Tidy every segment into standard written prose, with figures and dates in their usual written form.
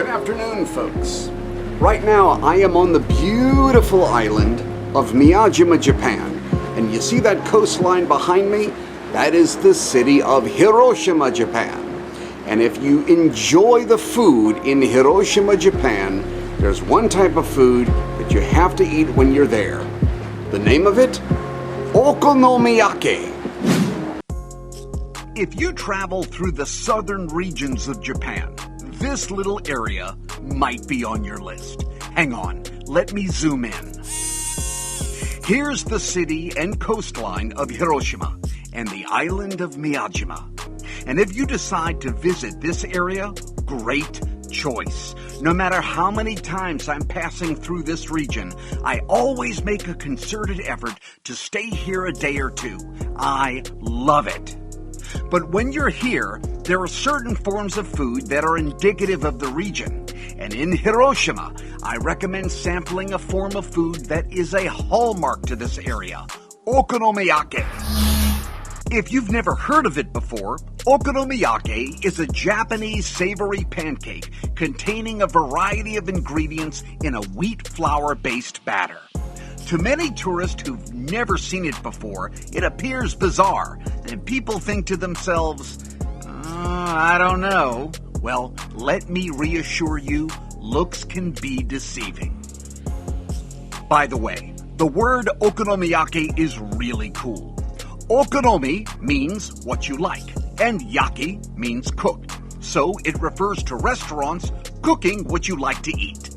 afternoon, folks. Right now, I am on the beautiful island of Miyajima, Japan. And you see that coastline behind me? That is the city of Hiroshima, Japan. And if you enjoy the food in Hiroshima, Japan, there's one type of food that you have to eat when you're there. The name of it? Okonomiyaki. If you travel through the southern regions of Japan, this little area might be on your list. Hang on, let me zoom in. Here's the city and coastline of Hiroshima and the island of Miyajima. And if you decide to visit this area, great choice. No matter how many times I'm passing through this region, I always make a concerted effort to stay here a day or two. I love it. But when you're here, there are certain forms of food that are indicative of the region. And in Hiroshima, I recommend sampling a form of food that is a hallmark to this area, okonomiyaki. If you've never heard of it before, okonomiyaki is a Japanese savory pancake containing a variety of ingredients in a wheat flour-based batter. To many tourists who've never seen it before, it appears bizarre, and people think to themselves, I don't know. Well, let me reassure you, looks can be deceiving. By the way, the word okonomiyaki is really cool. Okonomi means what you like, and yaki means cooked. So it refers to restaurants cooking what you like to eat.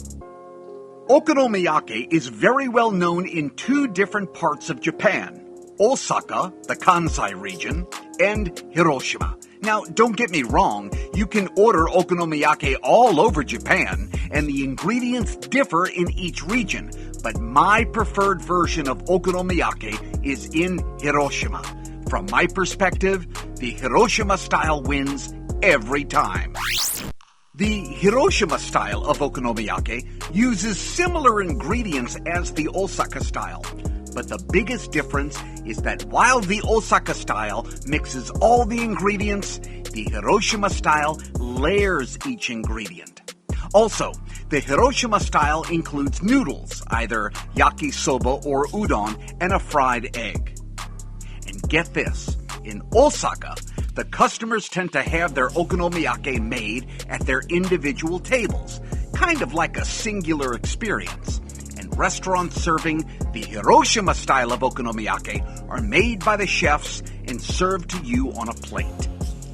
Okonomiyaki is very well known in two different parts of Japan, Osaka, the Kansai region, and Hiroshima. Now, don't get me wrong, you can order okonomiyaki all over Japan, and the ingredients differ in each region, but my preferred version of okonomiyaki is in Hiroshima. From my perspective, the Hiroshima style wins every time. The Hiroshima style of okonomiyaki uses similar ingredients as the Osaka style, but the biggest difference is that while the Osaka style mixes all the ingredients, the Hiroshima style layers each ingredient. Also, the Hiroshima style includes noodles, either yakisoba or udon, and a fried egg. And get this, in Osaka, the customers tend to have their okonomiyaki made at their individual tables, kind of like a singular experience. And restaurants serving the Hiroshima style of okonomiyaki are made by the chefs and served to you on a plate.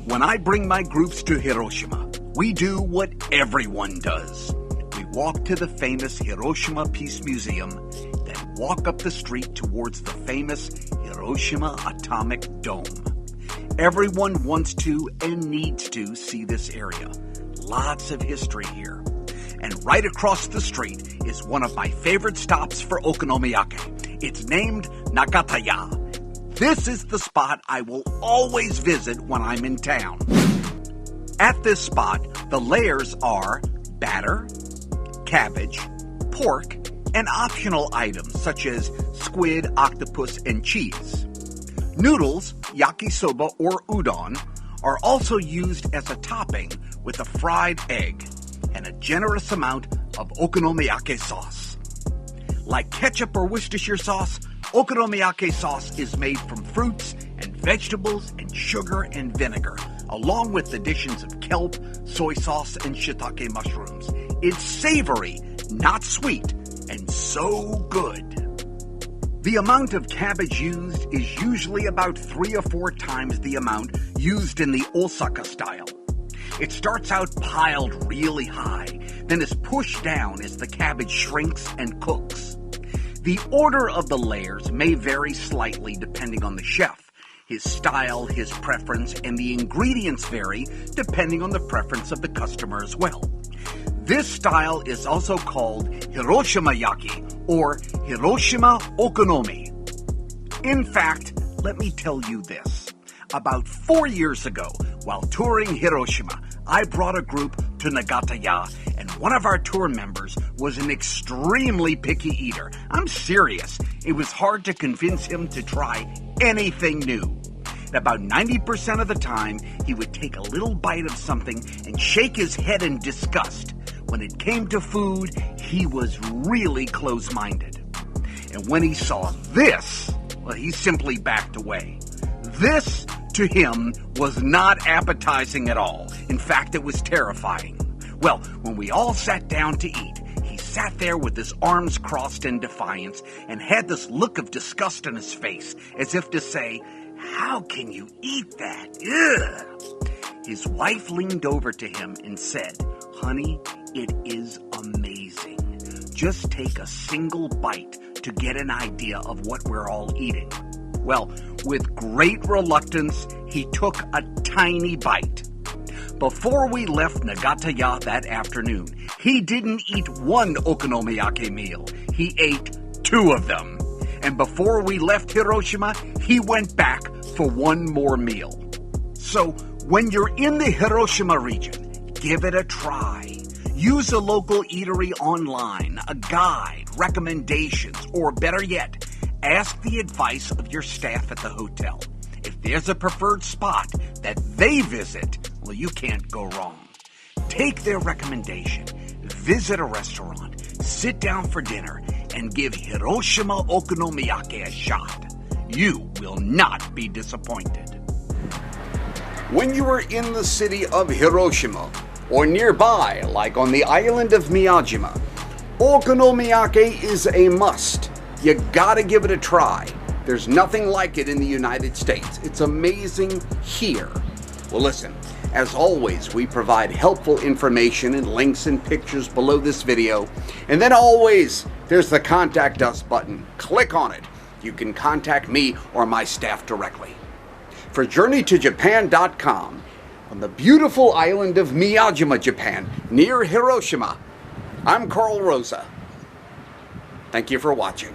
When I bring my groups to Hiroshima, we do what everyone does. We walk to the famous Hiroshima Peace Museum, then walk up the street towards the famous Hiroshima Atomic Dome. Everyone wants to and needs to see this area. Lots of history here. And right across the street is one of my favorite stops for okonomiyaki. It's named Nagataya. This is the spot I will always visit when I'm in town. At this spot, the layers are batter, cabbage, pork, and optional items such as squid, octopus, and cheese. Noodles, yakisoba, or udon are also used as a topping with a fried egg and a generous amount of okonomiyaki sauce. Like ketchup or Worcestershire sauce, okonomiyaki sauce is made from fruits and vegetables and sugar and vinegar, along with additions of kelp, soy sauce, and shiitake mushrooms. It's savory, not sweet, and so good. The amount of cabbage used is usually about 3 or 4 times the amount used in the Osaka style. It starts out piled really high, then is pushed down as the cabbage shrinks and cooks. The order of the layers may vary slightly depending on the chef. His style, his preference, and the ingredients vary depending on the preference of the customer as well. This style is also called Hiroshima Yaki or Hiroshima Okonomi. In fact, let me tell you this. About 4 years ago, while touring Hiroshima, I brought a group to Nagataya, and one of our tour members was an extremely picky eater. I'm serious. It was hard to convince him to try anything new. About 90% of the time, he would take a little bite of something and shake his head in disgust. when it came to food, he was really close-minded. And when he saw this, well, he simply backed away. This, to him, was not appetizing at all. In fact, it was terrifying. Well, when we all sat down to eat, he sat there with his arms crossed in defiance and had this look of disgust on his face, as if to say, "How can you eat that? Ugh!" His wife leaned over to him and said, "Honey, it is amazing. Just take a single bite to get an idea of what we're all eating." Well, with great reluctance, he took a tiny bite. Before we left Nagataya that afternoon, he didn't eat one okonomiyaki meal. He ate 2 of them. And before we left Hiroshima, he went back for 1 more meal. So, when you're in the Hiroshima region, give it a try. Use a local eatery online, a guide, recommendations, or better yet, ask the advice of your staff at the hotel. If there's a preferred spot that they visit, well, you can't go wrong. Take their recommendation, visit a restaurant, sit down for dinner, and give Hiroshima Okonomiyaki a shot. You will not be disappointed. When you are in the city of Hiroshima, or nearby, like on the island of Miyajima, okonomiyaki is a must. You gotta give it a try. There's nothing like it in the United States. It's amazing here. Well, listen, as always, we provide helpful information and links and pictures below this video. And then always, there's the Contact Us button. Click on it. You can contact me or my staff directly. For JourneyToJapan.com, on the beautiful island of Miyajima, Japan, near Hiroshima, I'm Carl Rosa. Thank you for watching.